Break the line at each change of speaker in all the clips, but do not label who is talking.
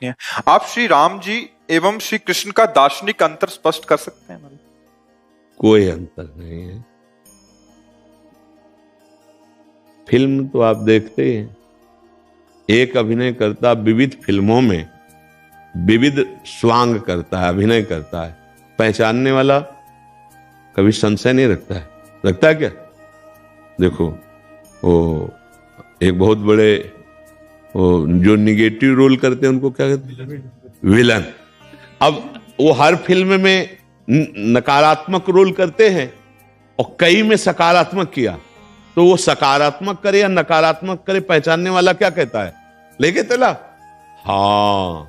नहीं है। आप श्री राम जी एवं श्री कृष्ण का दार्शनिक अंतर स्पष्ट कर सकते हैं?
कोई अंतर नहीं है। फिल्म तो आप देखते हैं, एक अभिनयकर्ता विविध फिल्मों में विविध स्वांग करता है, अभिनय करता है। पहचानने वाला कभी संशय नहीं रखता है। रखता है क्या? देखो, वो एक बहुत बड़े वो जो निगेटिव रोल करते हैं उनको क्या कहते हैं? विलन। अब वो हर फिल्म में नकारात्मक रोल करते हैं और कई में सकारात्मक किया, तो वो सकारात्मक करे या नकारात्मक करे, पहचानने वाला क्या कहता है? लेके चला। हाँ,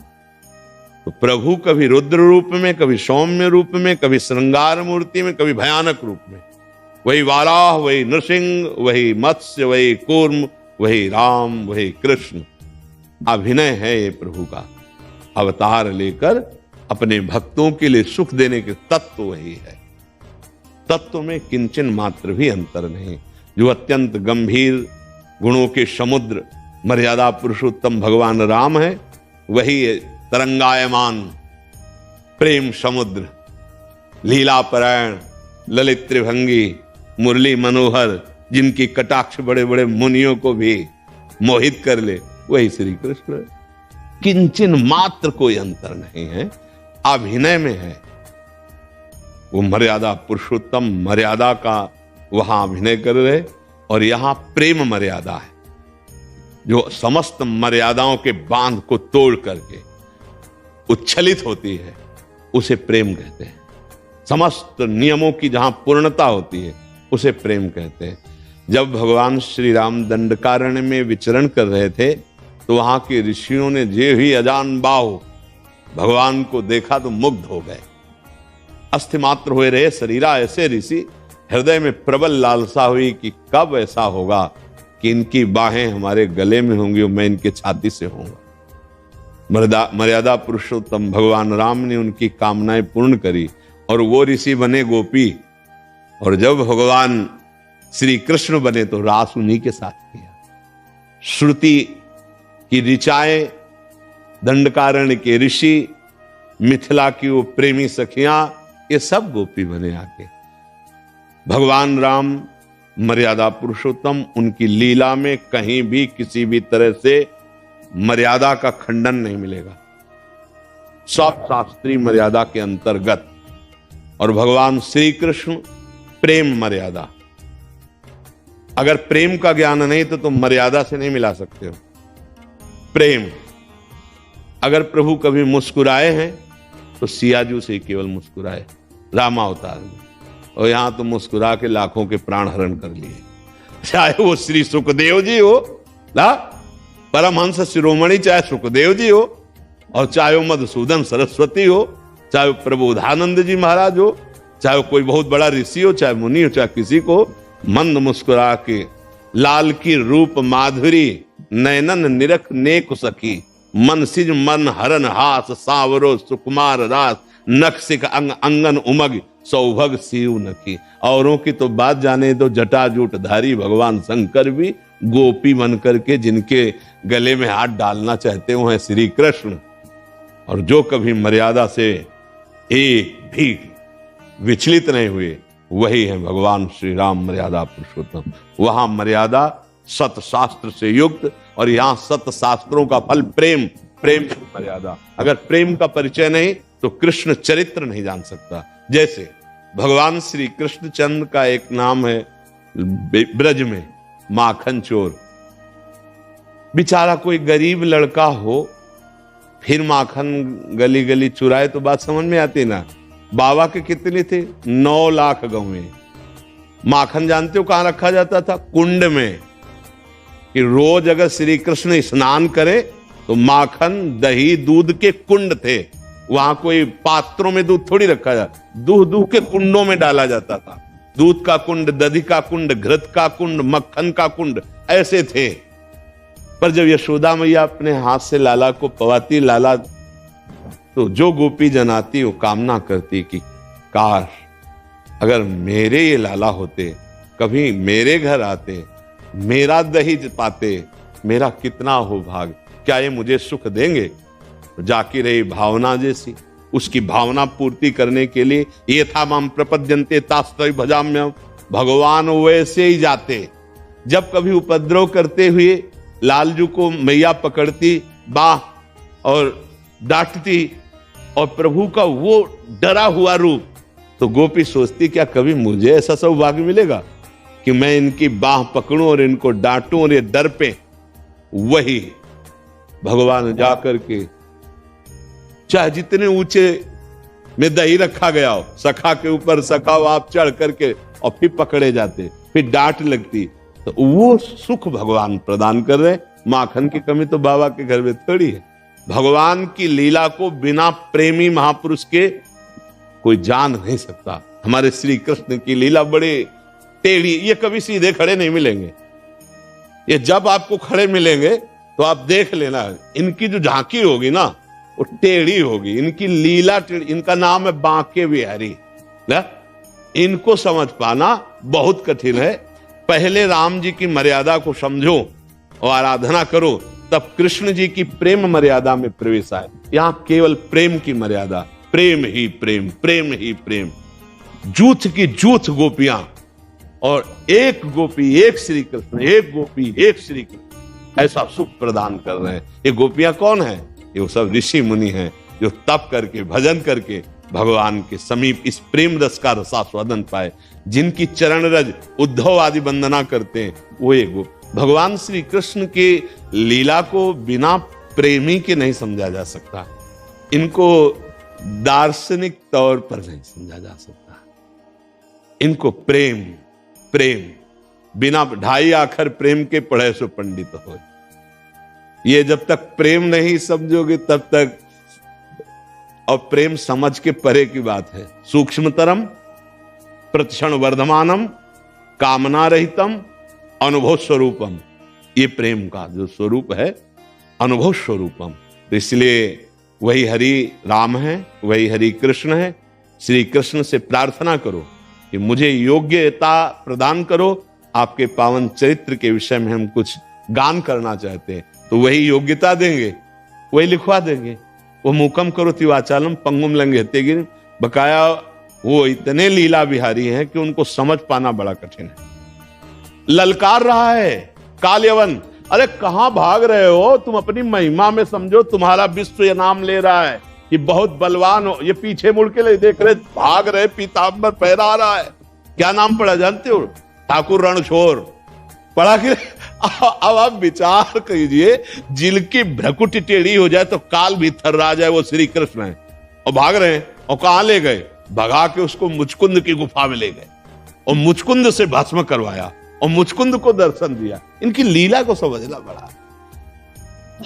तो प्रभु कभी रुद्र रूप में, कभी सौम्य रूप में, कभी श्रृंगार मूर्ति में, कभी भयानक रूप में। वही वाराह, वही नृसिंह, वही मत्स्य, वही कूर्म, वही राम, वही कृष्ण। अभिनय है ये प्रभु का। अवतार लेकर अपने भक्तों के लिए सुख देने के तत्व वही है। तत्व में किंचन मात्र भी अंतर नहीं। जो अत्यंत गंभीर गुणों के समुद्र मर्यादा पुरुषोत्तम भगवान राम है, वही तरंगायमान प्रेम समुद्र, लीलापरायण, ललित त्रिभंगी, मुरली मनोहर, जिनकी कटाक्ष बड़े बड़े मुनियों को भी मोहित कर ले, वही श्री कृष्ण। किंचन मात्र कोई अंतर नहीं है, अभिनय में है। वो मर्यादा पुरुषोत्तम मर्यादा का वहां अभिनय कर रहे, और यहां प्रेम मर्यादा है जो समस्त मर्यादाओं के बांध को तोड़ करके उच्छलित होती है, उसे प्रेम कहते हैं। समस्त नियमों की जहां पूर्णता होती है उसे प्रेम कहते हैं। जब भगवान श्री राम दंडकारण्य में विचरण कर रहे थे, तो वहां के ऋषियों ने जे ही अजान बाहु भगवान को देखा तो मुग्ध हो गए। अस्थिमात्र हुए रहे शरीरा ऐसे ऋषि, हृदय में प्रबल लालसा हुई कि कब ऐसा होगा कि इनकी बाहें हमारे गले में होंगी और मैं इनके छाती से होऊंगा। मर्यादा पुरुषोत्तम भगवान राम ने उनकी कामनाएं पूर्ण करी और वो ऋषि बने गोपी, और जब भगवान श्री कृष्ण बने तो रास उन्हीं के साथ किया। श्रुति की ऋचाएं, दंडकारण्य के ऋषि, मिथिला की वो प्रेमी सखियां, ये सब गोपी बने आके। भगवान राम मर्यादा पुरुषोत्तम, उनकी लीला में कहीं भी किसी भी तरह से मर्यादा का खंडन नहीं मिलेगा, सब शास्त्रीय मर्यादा के अंतर्गत। और भगवान श्री कृष्ण प्रेम मर्यादा। अगर प्रेम का ज्ञान नहीं तो तुम मर्यादा से नहीं मिला सकते हो। प्रेम, अगर प्रभु कभी मुस्कुराए हैं तो सियाजू से केवल मुस्कुराए रामावतार में, और यहां तो मुस्कुरा के लाखों के प्राण हरण कर लिए। चाहे वो श्री सुखदेव जी हो ना, परमहंस शिरोमणि, चाहे सुखदेव जी हो, और चाहे वो मधुसूदन सरस्वती हो, चाहे वो प्रबोधानंद जी महाराज हो, चाहे वो कोई बहुत बड़ा ऋषि हो, चाहे मुनि हो, चाहे किसी को मंद मुस्कुरा के लाल की रूप माधुरी नैनन निरख नेक सखी, मन सिज मन हरन हास सावरो सुकुमार रास, नक्सिक अंग अंगन उमग सौभग सीव नखी। औरों की तो बात जाने दो, जटाजूट धारी भगवान शंकर भी गोपी बनकर के जिनके गले में हाथ डालना चाहते हो हैं श्री कृष्ण। और जो कभी मर्यादा से एक भी विचलित नहीं हुए, वही है भगवान श्री राम मर्यादा पुरुषोत्तम। वहां मर्यादा सत शास्त्र से युक्त, और यहां सत शास्त्रों का फल प्रेम। प्रेम मर्यादा, अगर प्रेम का परिचय नहीं तो कृष्ण चरित्र नहीं जान सकता। जैसे भगवान श्री कृष्णचंद्र का एक नाम है ब्रज में माखन चोर। बेचारा कोई गरीब लड़का हो, फिर माखन गली गली चुराए तो बात समझ में आती ना। बाबा के कितने थे? 9 लाख गौएं। माखन जानते हो कहां रखा जाता था? कुंड में। कि रोज अगर श्री कृष्ण स्नान करे तो माखन दही दूध के कुंड थे, वहां कोई पात्रों में दूध थोड़ी रखा जाता, दूध के कुंडों में डाला जाता था। दूध का कुंड, दधी का कुंड, घृत का कुंड, मक्खन का कुंड, ऐसे थे। पर जब यशोदा मैया अपने हाथ से लाला को पवाती, लाला तो जो गोपी जनाती वो कामना करती कि काश अगर मेरे ये लाला होते, कभी मेरे घर आते, मेरा दही पाते, मेरा कितना हो भाग, क्या ये मुझे सुख देंगे? जाकी रही भावना जैसी, उसकी भावना पूर्ति करने के लिए ये था माम प्रपद्यन्ते तास्तै भजाम्यहम्, भगवान वैसे ही जाते। जब कभी उपद्रव करते हुए लालजू को मैया पकड़ती बाह और डांटती और प्रभु का वो डरा हुआ रूप, तो गोपी सोचती क्या कभी मुझे ऐसा सौभाग्य मिलेगा कि मैं इनकी बाह पकड़ूं और इनको डांटूं और ये डर पे। वही भगवान जाकर के चाहे जितने ऊंचे में दही रखा गया हो, सखा के ऊपर सखा हो आप चढ़ करके और फिर पकड़े जाते, फिर डांट लगती, तो वो सुख भगवान प्रदान कर रहे। माखन की कमी तो बाबा के घर में थोड़ी है। भगवान की लीला को बिना प्रेमी महापुरुष के कोई जान नहीं सकता। हमारे श्री कृष्ण की लीला बड़े टेढ़ी, ये कभी सीधे खड़े नहीं मिलेंगे। ये जब आपको खड़े मिलेंगे तो आप देख लेना, इनकी जो झांकी होगी ना वो टेढ़ी होगी, इनकी लीला टेढ़ी। इनका नाम है बांके बिहारी ना, इनको समझ पाना बहुत कठिन है। पहले राम जी की मर्यादा को समझो और आराधना करो, तब कृष्ण जी की प्रेम मर्यादा में प्रवेश आए। यहां केवल प्रेम की मर्यादा, प्रेम ही प्रेम, प्रेम ही प्रेम। जूथ की जूथ गोपियां और एक गोपी एक श्री कृष्ण, एक गोपी एक श्री कृष्ण, ऐसा सुख प्रदान कर रहे हैं। ये गोपियां कौन है? ये वो सब ऋषि मुनि हैं जो तप करके भजन करके भगवान के समीप इस प्रेम रस का रसास्वादन पाए। जिनकी चरण रज उद्धव आदि वंदना करते हैं वो एक भगवान श्री कृष्ण की लीला को बिना प्रेमी के नहीं समझा जा सकता। इनको दार्शनिक तौर पर नहीं समझा जा सकता। इनको प्रेम प्रेम बिना ढाई आखर प्रेम के पढ़े सो पंडित हो। ये जब तक प्रेम नहीं समझोगे तब तक, और प्रेम समझ के परे की बात है। सूक्ष्मतरम प्रतिक्षण वर्धमानम कामना रहितम अनुभव स्वरूपम, ये प्रेम का जो स्वरूप है अनुभव स्वरूपम। तो इसलिए वही हरि राम है, वही हरि कृष्ण है। श्री कृष्ण से प्रार्थना करो कि मुझे योग्यता प्रदान करो, आपके पावन चरित्र के विषय में हम कुछ गान करना चाहते हैं, तो वही योग्यता देंगे, वही लिखवा देंगे। वो मूकम करोति वाचालम पंगुम लंघयते गिरिम, बकाया वो इतने लीला बिहारी हैं कि उनको समझ पाना बड़ा कठिन है। ललकार रहा है काल्यवन, अरे कहां भाग रहे हो तुम? अपनी महिमा में समझो, तुम्हारा विश्व ये नाम ले रहा है कि बहुत बलवान हो। ये पीछे मुड़ के ले देख रहे, भाग रहे, पीतांबर फहरा रहा है। क्या नाम पड़ा जानते हो? ठाकुर रणछोड़ पढ़ा के। अब आप विचार कीजिए, जिनकी भ्रकुटी टेढ़ी हो जाए तो काल भी थर्रा जाए, वो श्री कृष्ण है और भाग रहे हैं। और कहां ले गए? भगा के उसको मुचकुंद की गुफा में ले गए और मुचकुंद से भस्म करवाया और मुचकुंद को दर्शन दिया। इनकी लीला को समझना बड़ा।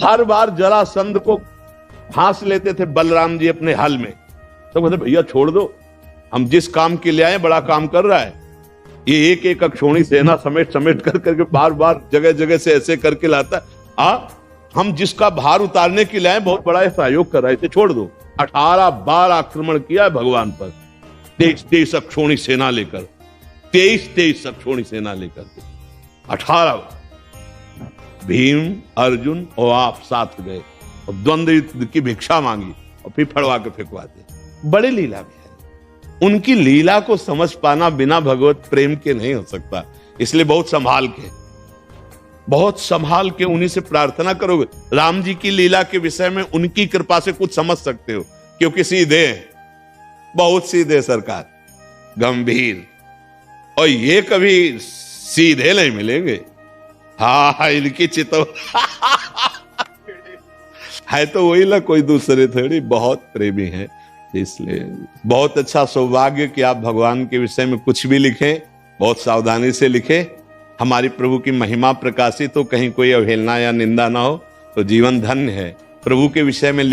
हर बार जरासंध को फांस लेते थे बलराम जी अपने हल में, तो कहते भैया छोड़ दो, हम जिस काम के लिए आए बड़ा काम कर रहा है। ये एक एक अक्षोणी सेना समेट समेट कर करके बार बार जगह जगह से ऐसे करके लाता है। हम जिसका भार उतारने के लिए आए बहुत बड़ा सहयोग कर रहे थे, छोड़ दो। 18 बार आक्रमण किया है भगवान पर, 23 अक्षोणी सेना लेकर, 23 अक्षोणी सेना लेकर 18। भीम अर्जुन और आप साथ गए और द्वंद्व युद्ध की भिक्षा मांगी और फिर फड़वा के फेंकवाते। बड़ी लीला भी है। उनकी लीला को समझ पाना बिना भगवत प्रेम के नहीं हो सकता। इसलिए बहुत संभाल के उन्हीं से प्रार्थना करोगे। राम जी की लीला के विषय में उनकी कृपा से कुछ समझ सकते हो, क्योंकि सीधे हैं, बहुत सीधे सरकार, गंभीर। और ये कभी सीधे नहीं मिलेंगे। हाँ इनकी चितो है तो वही ना, कोई दूसरे थोड़ी, बहुत प्रेमी है। इसलिए बहुत अच्छा सौभाग्य कि आप भगवान के विषय में कुछ भी लिखें, बहुत सावधानी से लिखें। हमारी प्रभु की महिमा प्रकाशित हो, कहीं कोई अवहेलना या निंदा ना हो, तो जीवन धन्य है। प्रभु के विषय में